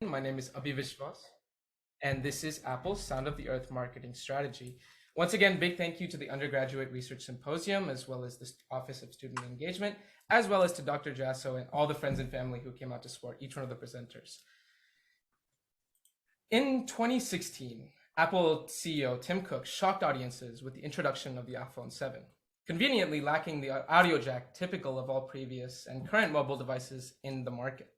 My name is Abhi Vishwas, and this is Apple's Sound of the Earth marketing strategy. Once again, big thank you to the Undergraduate Research Symposium, as well as the Office of Student Engagement, as well as to Dr. Jasso and all the friends and family who came out to support each one of the presenters. In 2016, Apple CEO Tim Cook shocked audiences with the introduction of the iPhone 7, conveniently lacking the audio jack typical of all previous and current mobile devices in the market.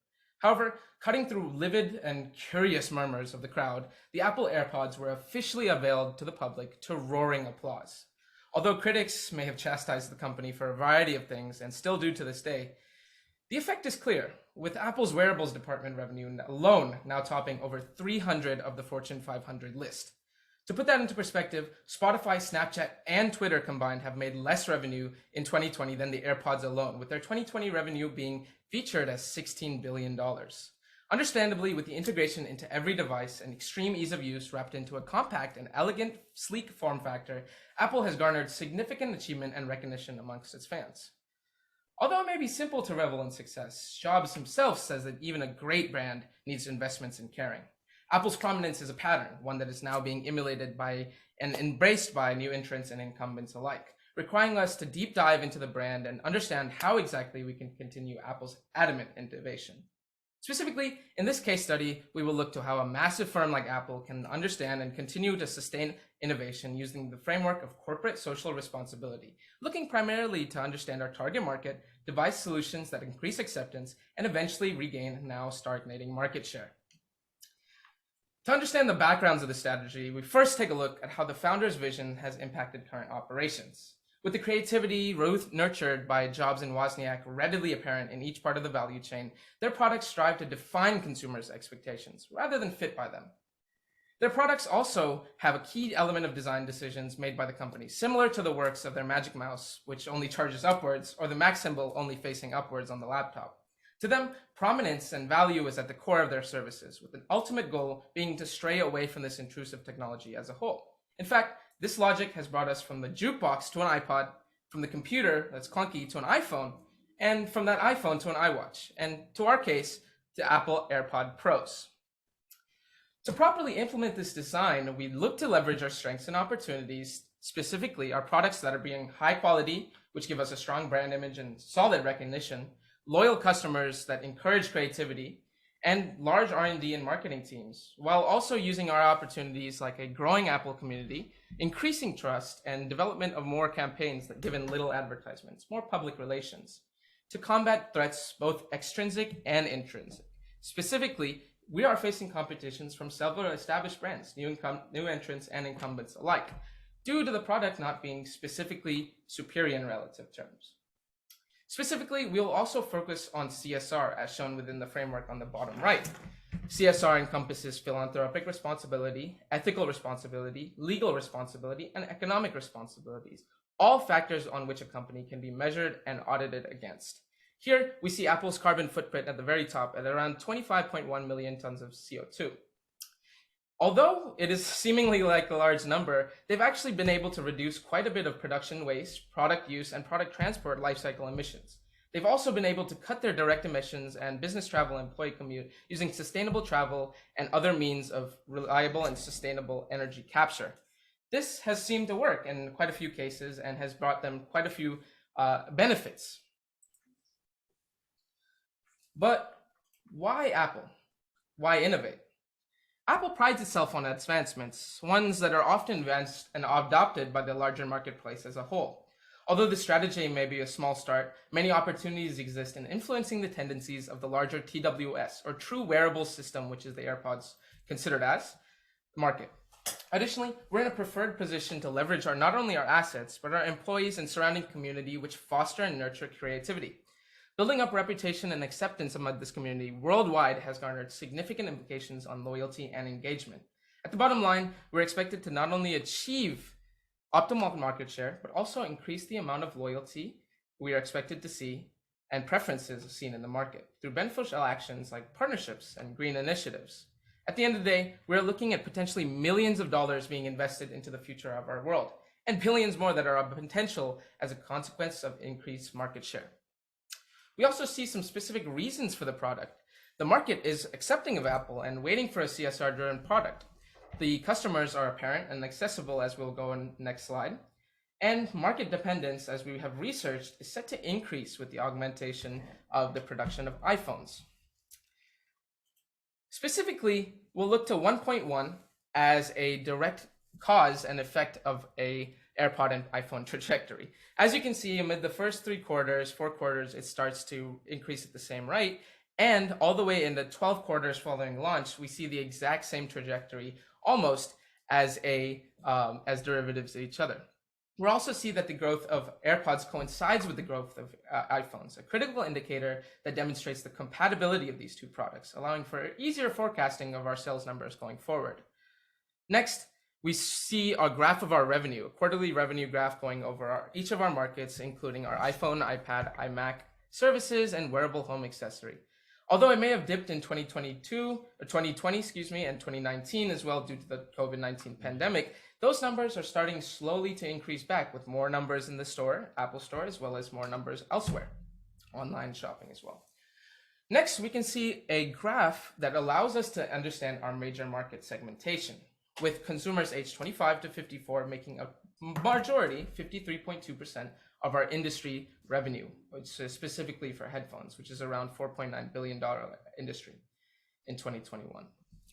However, cutting through livid and curious murmurs of the crowd, the Apple AirPods were officially unveiled to the public to roaring applause. Although critics may have chastised the company for a variety of things, and still do to this day, the effect is clear, with Apple's wearables department revenue alone now topping over 300 of the Fortune 500 list. To put that into perspective, Spotify, Snapchat, and Twitter combined have made less revenue in 2020 than the AirPods alone, with their 2020 revenue being featured as $16 billion. Understandably, with the integration into every device and extreme ease of use wrapped into a compact and elegant, sleek form factor, Apple has garnered significant achievement and recognition amongst its fans. Although it may be simple to revel in success, Jobs himself says that even a great brand needs investments in caring. Apple's prominence is a pattern, one that is now being emulated by and embraced by new entrants and incumbents alike, requiring us to deep dive into the brand and understand how exactly we can continue Apple's adamant innovation. Specifically, in this case study, we will look to how a massive firm like Apple can understand and continue to sustain innovation using the framework of corporate social responsibility, looking primarily to understand our target market, devise solutions that increase acceptance, and eventually regain now stagnating market share. To understand the backgrounds of the strategy, we first take a look at how the founder's vision has impacted current operations. With the creativity nurtured by Jobs and Wozniak readily apparent in each part of the value chain, their products strive to define consumers' expectations rather than fit by them. Their products also have a key element of design decisions made by the company, similar to the works of their Magic Mouse, which only charges upwards, or the Mac symbol only facing upwards on the laptop. To them, prominence and value is at the core of their services, with an ultimate goal being to stray away from this intrusive technology as a whole. In fact, this logic has brought us from the jukebox to an iPod, from the computer that's clunky to an iPhone, and from that iPhone to an iWatch, and to our case, to Apple AirPod Pros. To properly implement this design, we look to leverage our strengths and opportunities, specifically our products that are being high quality, which give us a strong brand image and solid recognition, loyal customers that encourage creativity, and large R&D and marketing teams, while also using our opportunities like a growing Apple community, increasing trust, and development of more campaigns that give in little advertisements, more public relations, to combat threats both extrinsic and intrinsic. Specifically, we are facing competitions from several established brands, new entrants and incumbents alike, due to the product not being specifically superior in relative terms. Specifically, we'll also focus on CSR as shown within the framework on the bottom right. CSR encompasses philanthropic responsibility, ethical responsibility, legal responsibility, and economic responsibilities, all factors on which a company can be measured and audited against. Here, we see Apple's carbon footprint at the very top at around 25.1 million tons of CO2. Although it is seemingly like a large number, they've actually been able to reduce quite a bit of production waste, product use, and product transport lifecycle emissions. They've also been able to cut their direct emissions and business travel employee commute using sustainable travel and other means of reliable and sustainable energy capture. This has seemed to work in quite a few cases and has brought them quite a few benefits. But why Apple? Why innovate? Apple prides itself on advancements, ones that are often advanced and adopted by the larger marketplace as a whole. Although the strategy may be a small start, many opportunities exist in influencing the tendencies of the larger TWS, or True Wearable System, which is the AirPods considered as, market. Additionally, we're in a preferred position to leverage not only our assets, but our employees and surrounding community, which foster and nurture creativity. Building up reputation and acceptance among this community worldwide has garnered significant implications on loyalty and engagement. At the bottom line, we're expected to not only achieve optimal market share, but also increase the amount of loyalty we are expected to see and preferences seen in the market through beneficial actions like partnerships and green initiatives. At the end of the day, we're looking at potentially millions of dollars being invested into the future of our world, and billions more that are of potential as a consequence of increased market share. We also see some specific reasons for the product. The market is accepting of Apple and waiting for a CSR-driven product. The customers are apparent and accessible, as we'll go in the next slide. And market dependence, as we have researched, is set to increase with the augmentation of the production of iPhones. Specifically, we'll look to 1.1 as a direct cause and effect of a AirPod and iPhone trajectory. As you can see, amid the first 4 quarters, it starts to increase at the same rate. And all the way in the 12 quarters following launch, we see the exact same trajectory, almost as derivatives of each other. We'll also see that the growth of AirPods coincides with the growth of iPhones, a critical indicator that demonstrates the compatibility of these two products, allowing for easier forecasting of our sales numbers going forward. Next, we see our graph of our revenue, a quarterly revenue graph going over each of our markets, including our iPhone, iPad, iMac services, and wearable home accessory. Although it may have dipped in 2020, and 2019 as well due to the COVID-19 pandemic, those numbers are starting slowly to increase back with more numbers in the store, Apple Store, as well as more numbers elsewhere, online shopping as well. Next, we can see a graph that allows us to understand our major market segmentation, with consumers aged 25 to 54 making a majority, 53.2%, of our industry revenue, which is specifically for headphones, which is around $4.9 billion industry in 2021.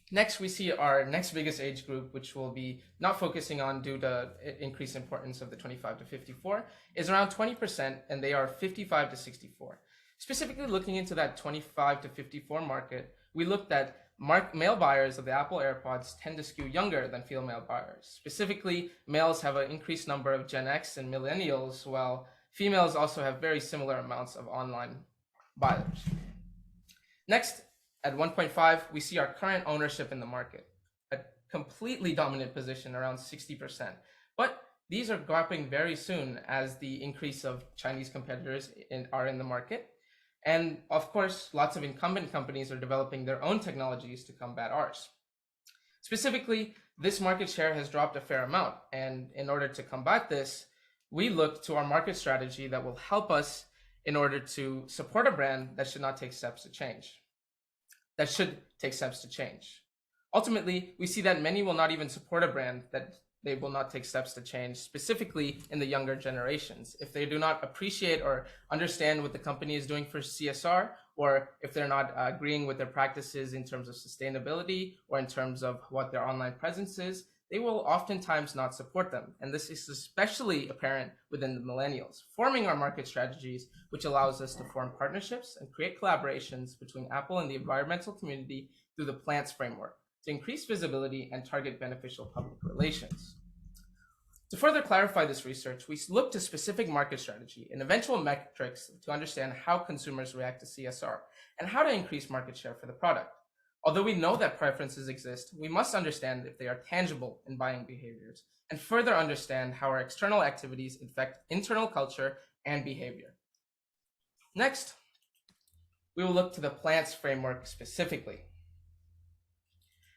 Next, we see our next biggest age group, which we'll be not focusing on due to increased importance of the 25 to 54, is around 20%, and they are 55 to 64. Specifically looking into that 25 to 54 market, we looked at male buyers of the Apple AirPods tend to skew younger than female buyers. Specifically, males have an increased number of Gen X and millennials, while females also have very similar amounts of online buyers. Next, at 1.5, we see our current ownership in the market, a completely dominant position, around 60%. But these are dropping very soon as the increase of Chinese competitors are in the market. And of course, lots of incumbent companies are developing their own technologies to combat ours. Specifically, this market share has dropped a fair amount. And in order to combat this, we look to our market strategy that will help us in order to support a brand that should take steps to change. Ultimately, we see that many will not even support a brand that they will not take steps to change, specifically in the younger generations. If they do not appreciate or understand what the company is doing for CSR, or if they're not agreeing with their practices in terms of sustainability or in terms of what their online presence is, they will oftentimes not support them. And this is especially apparent within the millennials, forming our market strategies, which allows us to form partnerships and create collaborations between Apple and the environmental community through the Plants framework to increase visibility and target beneficial public relations. To further clarify this research, we look to specific market strategy and eventual metrics to understand how consumers react to CSR and how to increase market share for the product. Although we know that preferences exist, we must understand if they are tangible in buying behaviors and further understand how our external activities affect internal culture and behavior. Next, we will look to the Plants framework specifically.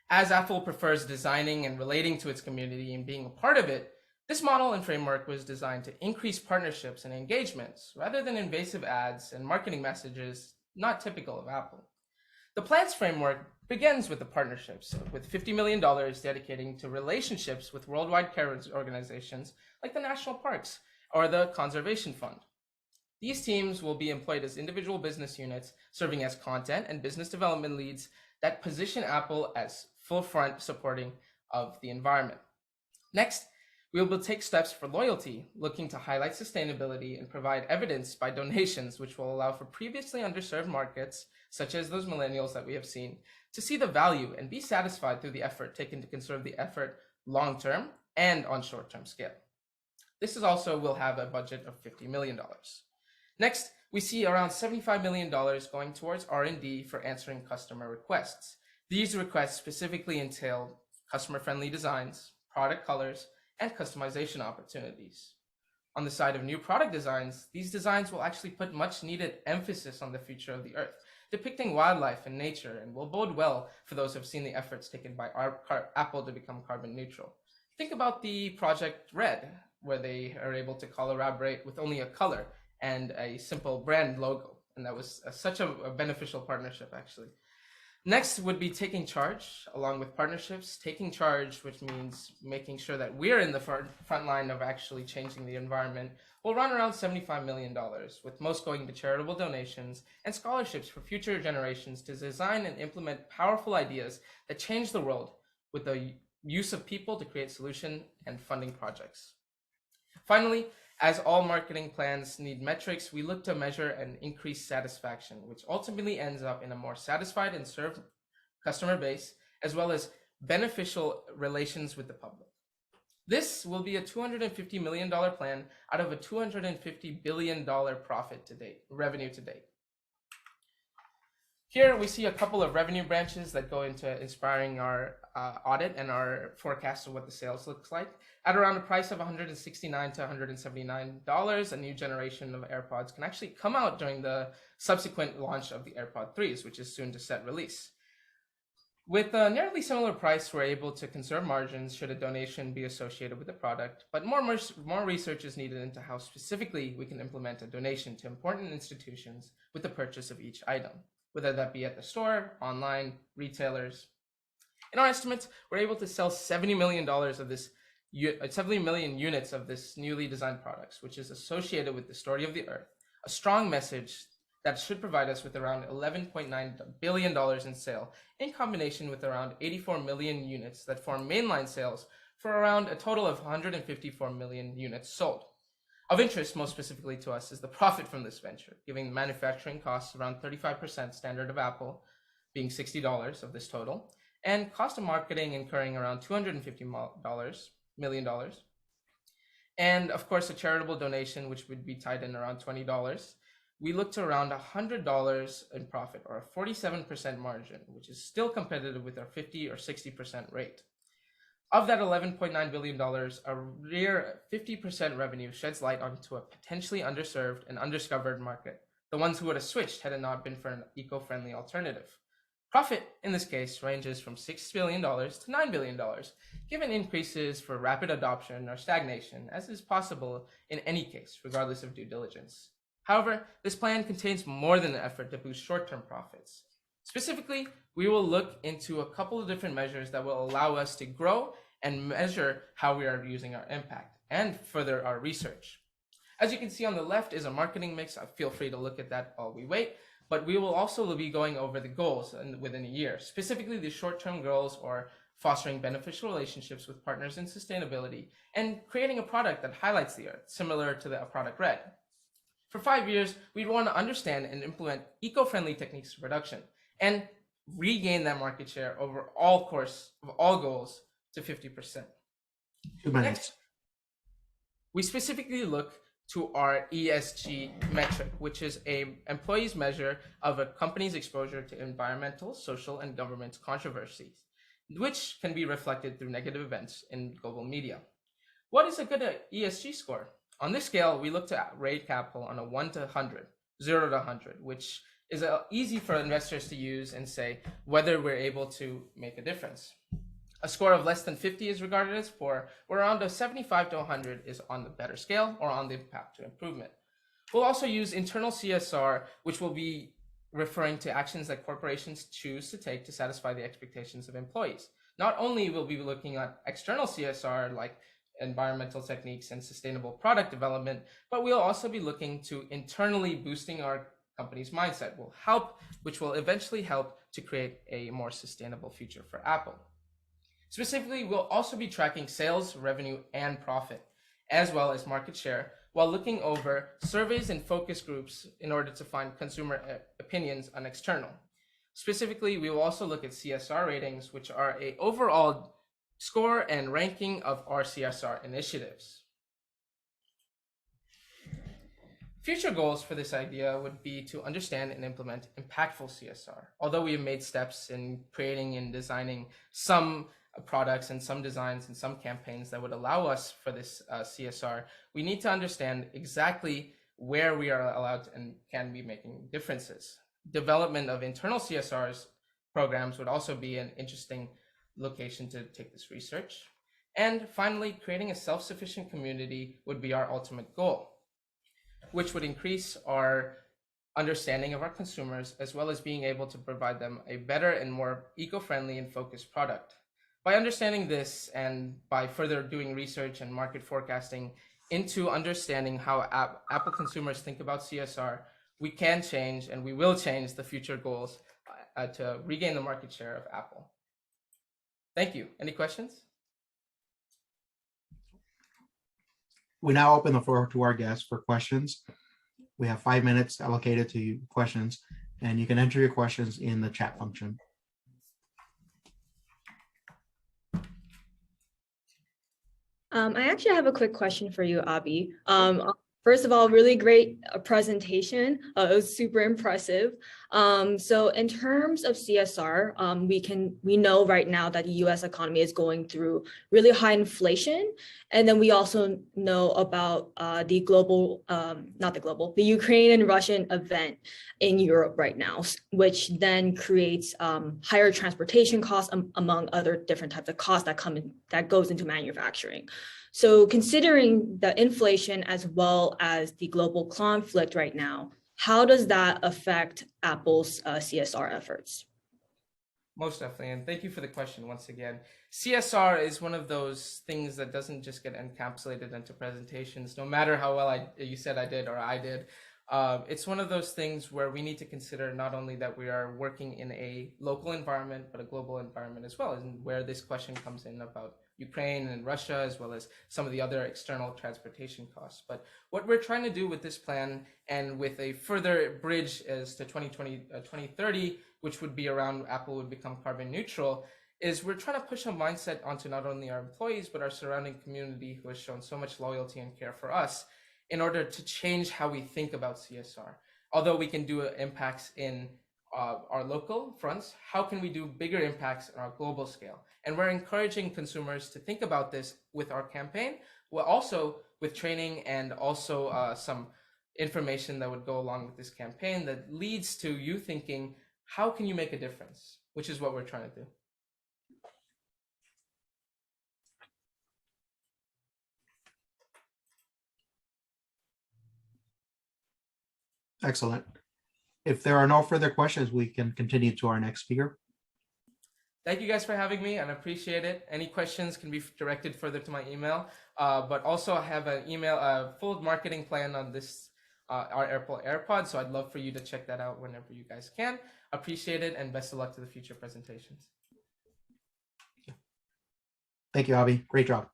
As Apple prefers designing and relating to its community and being a part of it, this model and framework was designed to increase partnerships and engagements rather than invasive ads and marketing messages not typical of Apple. The Plants framework begins with the partnerships, with $50 million dedicating to relationships with worldwide care organizations like the national parks or the Conservation Fund. These teams will be employed as individual business units, serving as content and business development leads that position Apple as full front supporting of the environment. Next, we will take steps for loyalty, looking to highlight sustainability and provide evidence by donations, which will allow for previously underserved markets, such as those millennials that we have seen, to see the value and be satisfied through the effort taken to conserve the effort long-term and on short-term scale. This is also will have a budget of $50 million. Next, we see around $75 million going towards R&D for answering customer requests. These requests specifically entail customer-friendly designs, product colors, and customization opportunities. On the side of new product designs, these designs will actually put much needed emphasis on the future of the Earth, depicting wildlife and nature, and will bode well for those who have seen the efforts taken by Apple to become carbon neutral. Think about the Project Red, where they are able to collaborate with only a color and a simple brand logo. And that was such a beneficial partnership, actually. Next would be taking charge, along with partnerships. Taking charge, which means making sure that we're in the front line of actually changing the environment, will run around $75 million, with most going to charitable donations and scholarships for future generations to design and implement powerful ideas that change the world with the use of people to create solution and funding projects. Finally, as all marketing plans need metrics, we look to measure and increase satisfaction, which ultimately ends up in a more satisfied and served customer base, as well as beneficial relations with the public. This will be a $250 million plan out of a $250 billion revenue to date. Here we see a couple of revenue branches that go into inspiring our audit and our forecast of what the sales looks like. At around a price of $169 to $179, a new generation of AirPods can actually come out during the subsequent launch of the AirPod 3s, which is soon to set release. With a nearly similar price, we're able to conserve margins should a donation be associated with the product, but more research is needed into how specifically we can implement a donation to important institutions with the purchase of each item, whether that be at the store, online, retailers. In our estimates, we're able to sell $70 million of this 70 million units of this newly designed products, which is associated with the story of the Earth, a strong message that should provide us with around $11.9 billion in sale, in combination with around 84 million units that form mainline sales for around a total of 154 million units sold. Of interest, most specifically to us, is the profit from this venture, giving manufacturing costs around 35% standard of Apple, being $60 of this total, and cost of marketing incurring around $250 million. And of course, a charitable donation, which would be tied in around $20. We look to around $100 in profit, or a 47% margin, which is still competitive with our 50 or 60% rate. Of that $11.9 billion, a rear 50% revenue sheds light onto a potentially underserved and undiscovered market, the ones who would have switched had it not been for an eco-friendly alternative. Profit, in this case, ranges from $6 billion to $9 billion, given increases for rapid adoption or stagnation, as is possible in any case, regardless of due diligence. However, this plan contains more than an effort to boost short-term profits. Specifically, we will look into a couple of different measures that will allow us to grow and measure how we are using our impact and further our research. As you can see on the left is a marketing mix. Feel free to look at that while we wait, but we will also be going over the goals within a year, specifically the short-term goals, or fostering beneficial relationships with partners in sustainability and creating a product that highlights the Earth, similar to the product red. For 5 years, we'd want to understand and implement eco-friendly techniques of production and regain that market share over all course of all goals to 50%. 2 minutes. Next, we specifically look to our Esg Metric, which is a employee's measure of a company's exposure to environmental, social, and government controversies, which can be reflected through negative events in global media. What is a good ESG score? On this scale, we look to rate Apple on a 1 to 100, 0 to 100, which is easy for investors to use and say whether we're able to make a difference. A score of less than 50 is regarded as poor, or around a 75 to 100 is on the better scale or on the path to improvement. We'll also use internal CSR, which will be referring to actions that corporations choose to take to satisfy the expectations of employees. Not only will we be looking at external CSR, like environmental techniques and sustainable product development, but we'll also be looking to internally boosting our company's mindset, which will eventually help to create a more sustainable future for Apple. Specifically, we'll also be tracking sales, revenue, and profit, as well as market share, while looking over surveys and focus groups in order to find consumer opinions on external. Specifically, we will also look at CSR ratings, which are an overall score and ranking of our CSR initiatives. Future goals for this idea would be to understand and implement impactful CSR. Although we have made steps in creating and designing some products and some designs and some campaigns that would allow us for this CSR, we need to understand exactly where we are allowed to and can be making differences. Development of internal CSRs programs would also be an interesting location to take this research. And finally, creating a self-sufficient community would be our ultimate goal, which would increase our understanding of our consumers, as well as being able to provide them a better and more eco-friendly and focused product. By understanding this and by further doing research and market forecasting into understanding how Apple consumers think about CSR, we can change and we will change the future goals to regain the market share of Apple. Thank you. Any questions? We now open the floor to our guests for questions. We have 5 minutes allocated to questions, and you can enter your questions in the chat function. I actually have a quick question for you, Abhi. First of all, really great presentation. It was super impressive. So in terms of CSR, we know right now that the U.S. economy is going through really high inflation, and then we also know about the Ukraine and Russian event in Europe right now, which then creates higher transportation costs among other different types of costs that goes into manufacturing. So considering the inflation as well as the global conflict right now, how does that affect Apple's CSR efforts? Most definitely, and thank you for the question once again. CSR is one of those things that doesn't just get encapsulated into presentations, no matter how well you said I did or I did. It's one of those things where we need to consider not only that we are working in a local environment, but a global environment as well, and where this question comes in about Ukraine and Russia, as well as some of the other external transportation costs. But what we're trying to do with this plan, and with a further bridge as to 2030, which would be around Apple would become carbon neutral, is we're trying to push a mindset onto not only our employees, but our surrounding community who has shown so much loyalty and care for us, in order to change how we think about CSR. Although we can do impacts in our local fronts, how can we do bigger impacts on our global scale? And we're encouraging consumers to think about this with our campaign, well, also with training and also some information that would go along with this campaign that leads to you thinking, how can you make a difference? Which is what we're trying to do. Excellent. If there are no further questions, we can continue to our next speaker. Thank you guys for having me, and I appreciate it. Any questions can be directed further to my email, but also I have an email, a full marketing plan on this, our Apple AirPods, so I'd love for you to check that out whenever you guys can. Appreciate it, and best of luck to the future presentations. Thank you, Abhi. Great job.